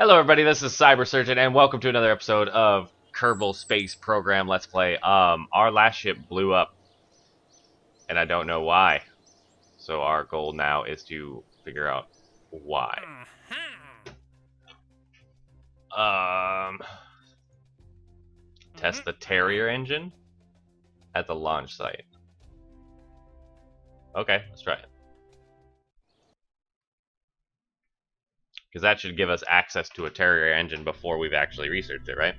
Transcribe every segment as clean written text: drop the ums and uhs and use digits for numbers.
Hello everybody, this is Cyber Surgeon, and welcome to another episode of Kerbal Space Program Let's Play. Our last ship blew up, and I don't know why. So our goal now is to figure out why. Test the Terrier engine at the launch site. Okay, let's try it. Because that should give us access to a Terrier engine before we've actually researched it, right?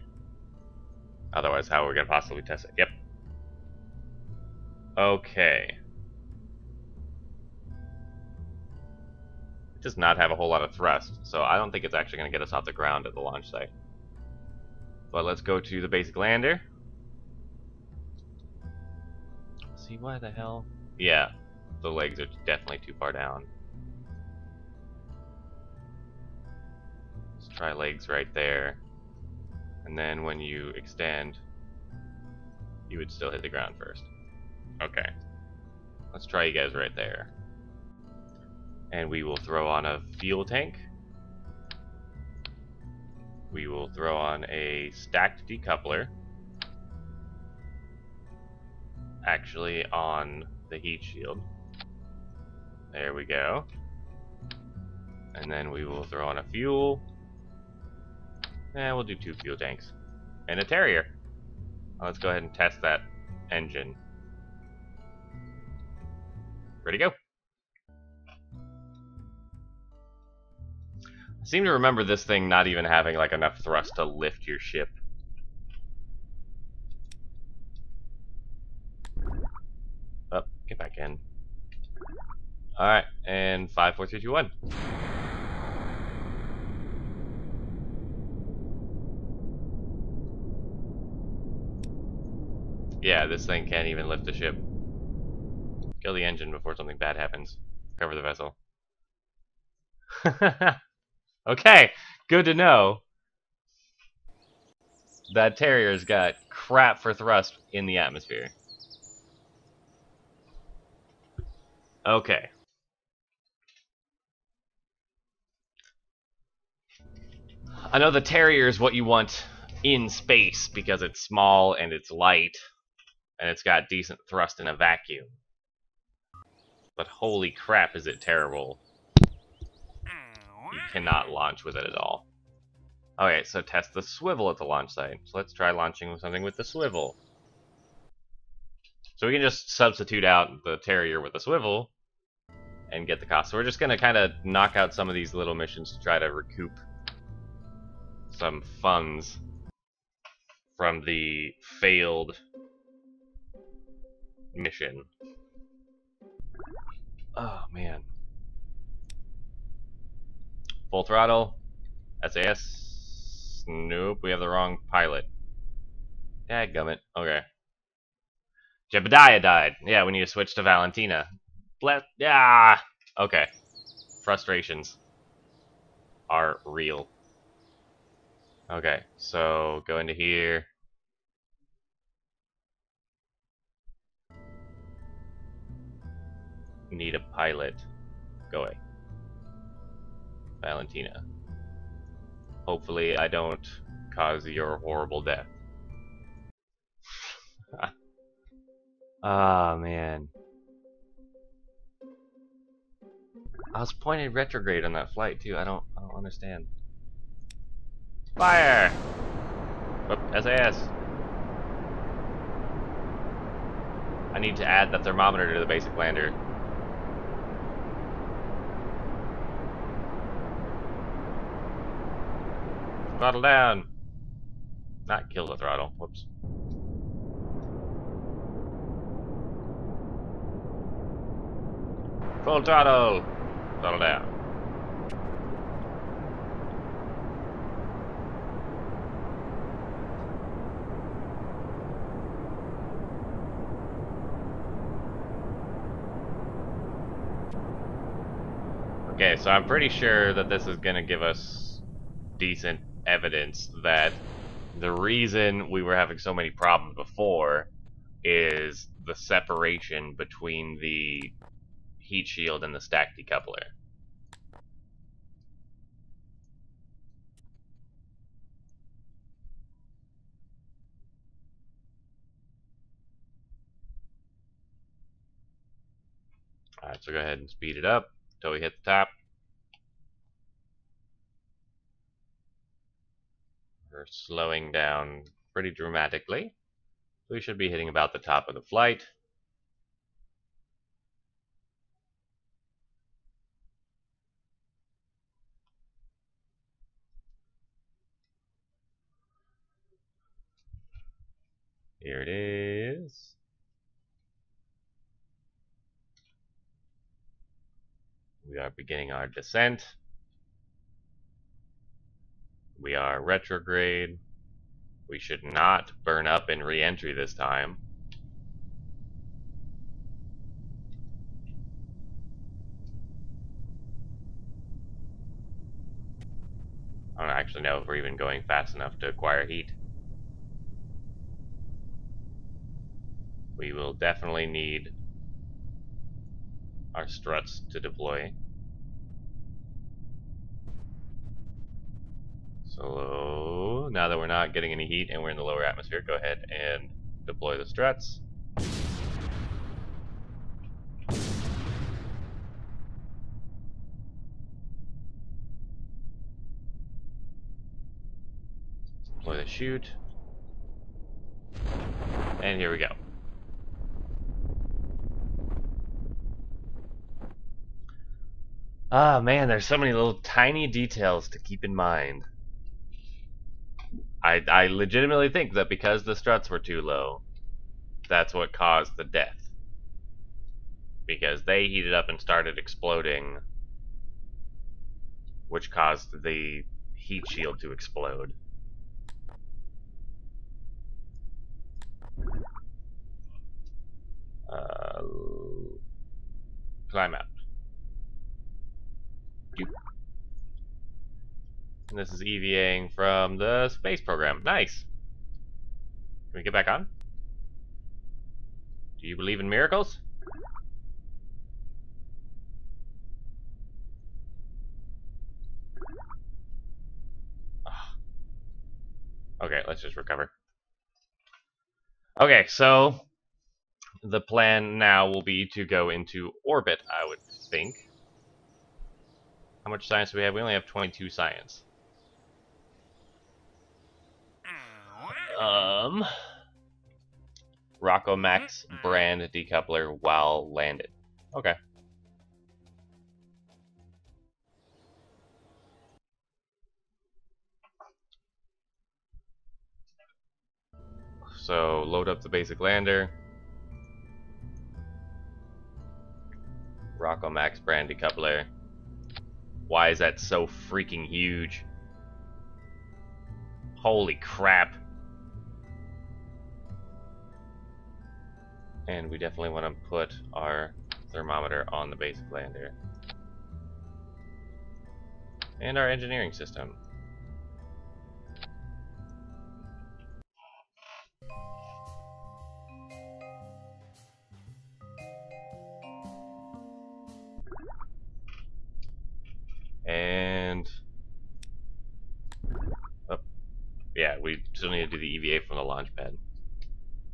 Otherwise, how are we going to possibly test it? Yep. Okay. It does not have a whole lot of thrust, so I don't think it's actually going to get us off the ground at the launch site. But let's go to the basic lander. See, why the hell? Yeah, the legs are definitely too far down. Try legs right there, and then when you extend, you would still hit the ground first. Okay, let's try you guys right there, and we will throw on a fuel tank. We will throw on a stacked decoupler, actually on the heat shield. There we go. And then we will throw on a fuel. We'll do 2 fuel tanks. And a Terrier. Let's go ahead and test that engine. Ready to go. I seem to remember this thing not even having like enough thrust to lift your ship. Oh, get back in. Alright, and 5, 4, 3, 2, 1. Yeah, this thing can't even lift the ship. Kill the engine before something bad happens. Cover the vessel. Okay, good to know. That Terrier's got crap for thrust in the atmosphere. Okay. I know the Terrier is what you want in space because it's small and it's light. And it's got decent thrust in a vacuum. But holy crap, is it terrible. You cannot launch with it at all. Okay, so test the swivel at the launch site. So let's try launching with something with the swivel. So we can just substitute out the Terrier with the swivel and get the cost. So we're just going to kind of knock out some of these little missions to try to recoup some funds from the failed mission. Oh man. Full throttle. SAS. Nope, we have the wrong pilot. Dadgummit. Okay. Jebediah died. Yeah, we need to switch to Valentina. Yeah. Okay. Frustrations are real. Okay, so go into here. Need a pilot. Go away. Valentina. Hopefully I don't cause your horrible death. Ah, man. I was pointed retrograde on that flight too. I don't understand. Fire! Oop, SAS. I need to add the thermometer to the basic lander. Throttle down. Not kill the throttle. Whoops. Full throttle. Throttle down. Okay, so I'm pretty sure that this is going to give us decent evidence that the reason we were having so many problems before is the separation between the heat shield and the stack decoupler. Alright, so go ahead and speed it up until we hit the top. We're slowing down pretty dramatically. We should be hitting about the top of the flight. Here it is. We are beginning our descent. We are retrograde. We should not burn up in re-entry this time. I don't actually know if we're even going fast enough to acquire heat. We will definitely need our struts to deploy. So now that we're not getting any heat and we're in the lower atmosphere, go ahead and deploy the struts. Deploy the chute. And here we go. Ah, man, there's so many little tiny details to keep in mind. I legitimately think that because the struts were too low, that's what caused the death. Because they heated up and started exploding, which caused the heat shield to explode. Climb out. And this is EVAing from the space program. Nice. Can we get back on? Do you believe in miracles? Okay, let's just recover. Okay, so the plan now will be to go into orbit, I would think. How much science do we have? We only have 22 science. Rocco Max brand decoupler while landed. Okay. So load up the basic lander. Rocco Max brand decoupler. Why is that so freaking huge? Holy crap. And we definitely want to put our thermometer on the basic lander. And our engineering system. And oh, yeah, we still need to do the EVA from the launch pad.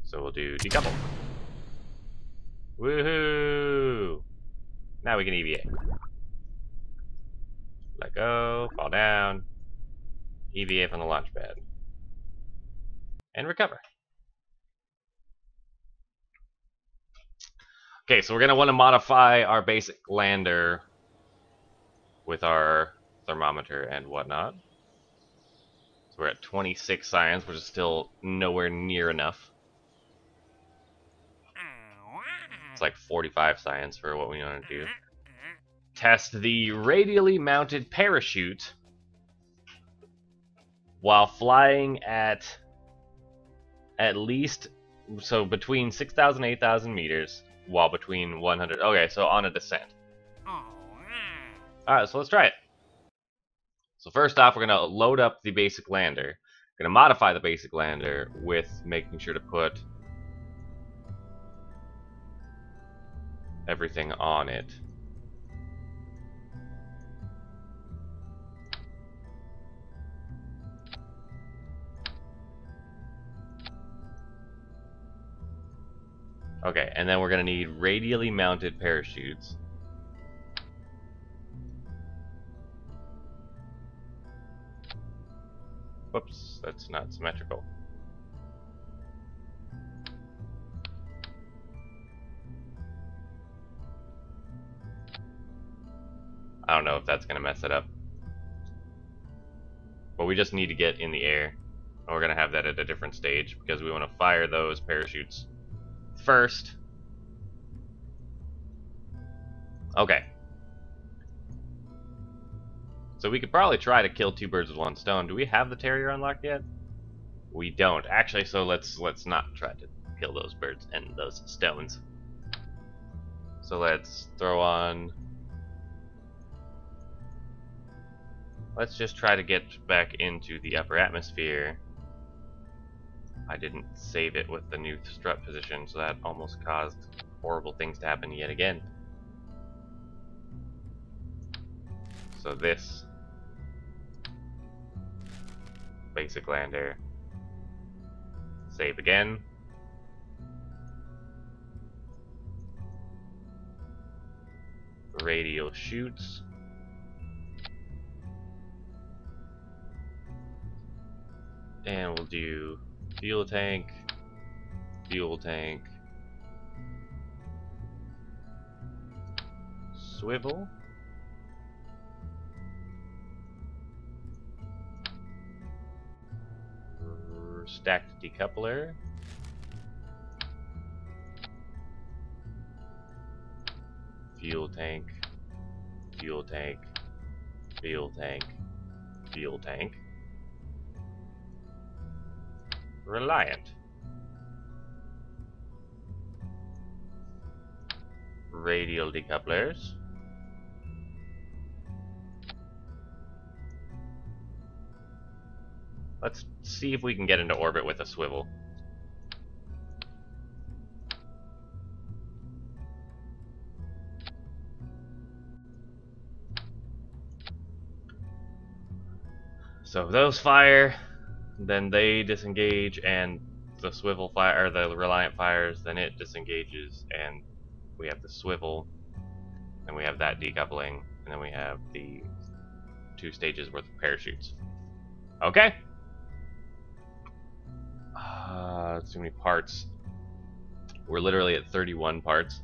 So we'll do decouple. Woohoo! Now we can EVA. Let go, fall down, EVA from the launch pad. And recover. Okay, so we're going to want to modify our basic lander with our thermometer and whatnot. So we're at 26 science, which is still nowhere near enough. It's like 45 science for what we want to do. Test the radially mounted parachute while flying at least, so between 6,000 and 8,000 meters, while between 100, okay, so on a descent. Alright, so let's try it. So first off, we're going to load up the basic lander. We're going to modify the basic lander with making sure to put everything on it. Okay, and then we're going to need radially mounted parachutes. Whoops, that's not symmetrical. I don't know if that's gonna mess it up. But we just need to get in the air. And we're gonna have that at a different stage because we want to fire those parachutes first. Okay. So we could probably try to kill two birds with one stone. Do we have the terrier unlocked yet? We don't. Actually, so let's not try to kill those birds and those stones. So let's throw on... Let's just try to get back into the upper atmosphere. I didn't save it with the new strut position, so that almost caused horrible things to happen yet again. So this basic lander, save again. Radial shoots. And we'll do fuel tank, swivel, stacked decoupler, fuel tank, fuel tank, fuel tank, fuel tank, reliant, radial decouplers, let's see if we can get into orbit with a swivel. So if those fire, then they disengage, and the swivel fire, or the reliant fires, then it disengages, and we have the swivel, and we have that decoupling, and then we have the 2 stages worth of parachutes. Okay. Too many parts. We're literally at 31 parts.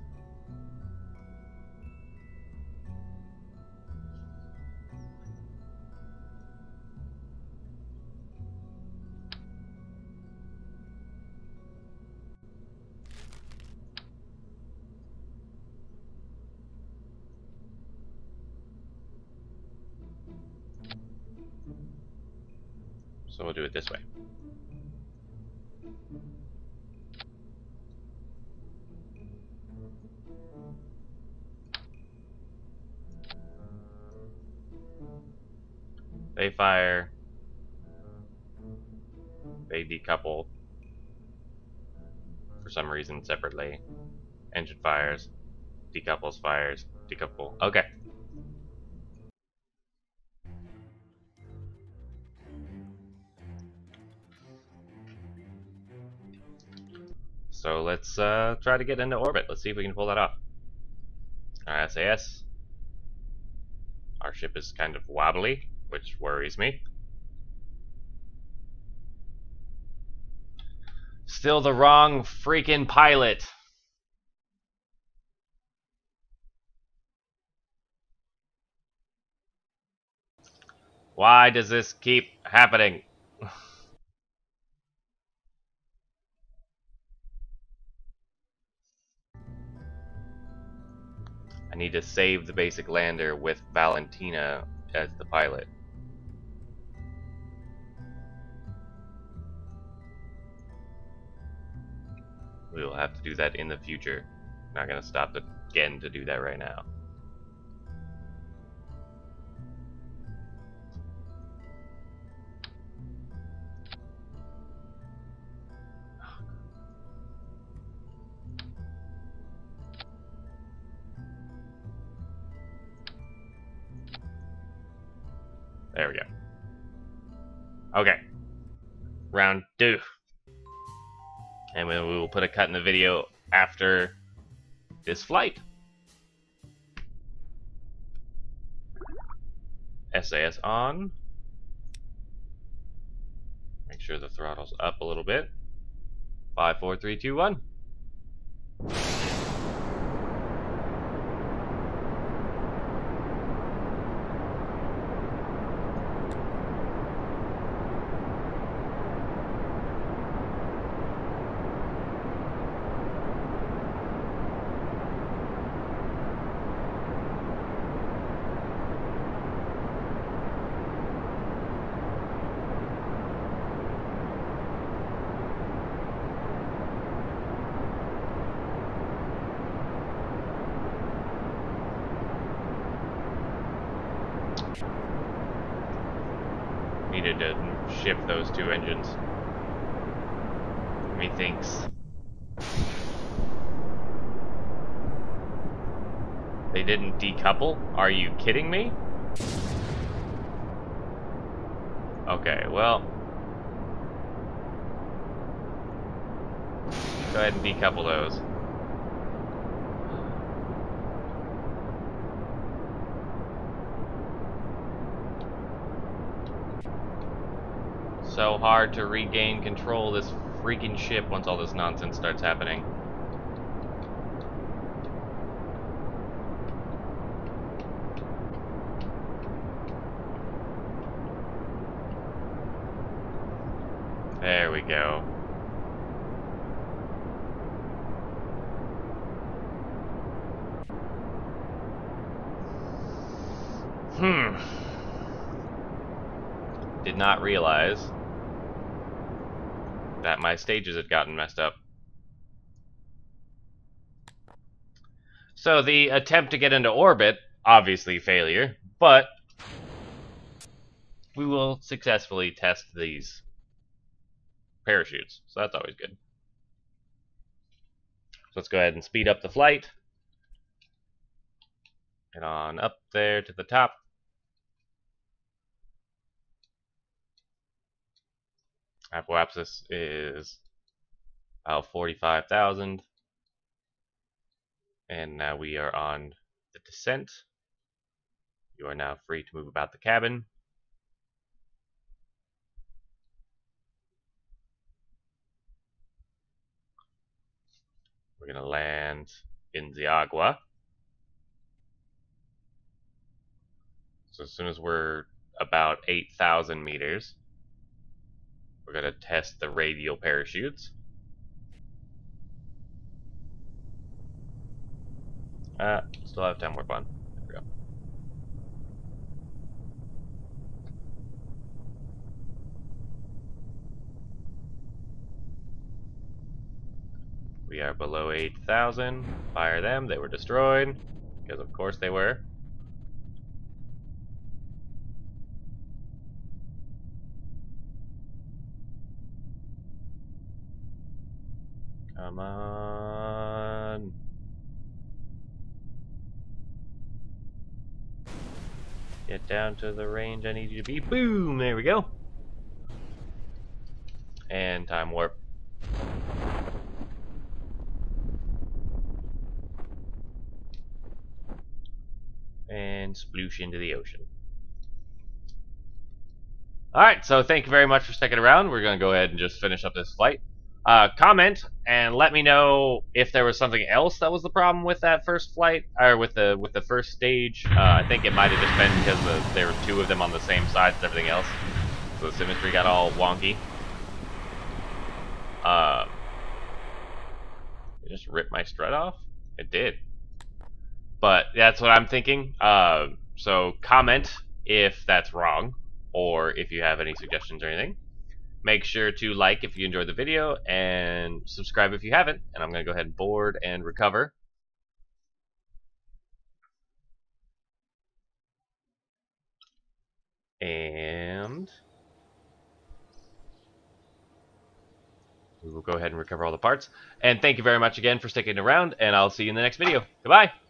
So we'll do it this way. They fire. They decouple. For some reason separately. Engine fires. Decouples fires. Decouple. Okay. So let's try to get into orbit. Let's see if we can pull that off. Our SAS. Our ship is kind of wobbly, which worries me. Still the wrong freaking pilot. Why does this keep happening? I need to save the basic lander with Valentina as the pilot. We will have to do that in the future. Not gonna stop again to do that right now. There we go. Okay. Round 2. And we will put a cut in the video after this flight. SAS on. Make sure the throttle's up a little bit. 5, 4, 3, 2, 1. Needed to shift those two engines. Methinks. They didn't decouple? Are you kidding me? Okay, well. Go ahead and decouple those. So hard to regain control of this freaking ship once all this nonsense starts happening. There we go. Did not realize that my stages had gotten messed up. So the attempt to get into orbit, obviously failure, but we will successfully test these parachutes, so that's always good. So let's go ahead and speed up the flight. Get on up there to the top. Apoapsis is about 45,000. And now we are on the descent. You are now free to move about the cabin. We're going to land in the agua. So as soon as we're about 8,000 meters, we're going to test the radial parachutes. Still have 10 more fun. There we go. We are below 8,000. Fire them. They were destroyed. Because of course they were. Come on. Get down to the range I need you to be. Boom! There we go. And time warp. And sploosh into the ocean. Alright, so thank you very much for sticking around. We're going to go ahead and just finish up this flight. Comment and let me know if there was something else that was the problem with that first flight, or with the first stage. I think it might have just been because there were two of them on the same side as everything else, so the symmetry got all wonky. It just ripped my strut off? It did. But that's what I'm thinking. So comment if that's wrong, or if you have any suggestions or anything. Make sure to like if you enjoyed the video, and subscribe if you haven't. And I'm going to go ahead and board and recover. And we will go ahead and recover all the parts. And thank you very much again for sticking around, and I'll see you in the next video. Goodbye!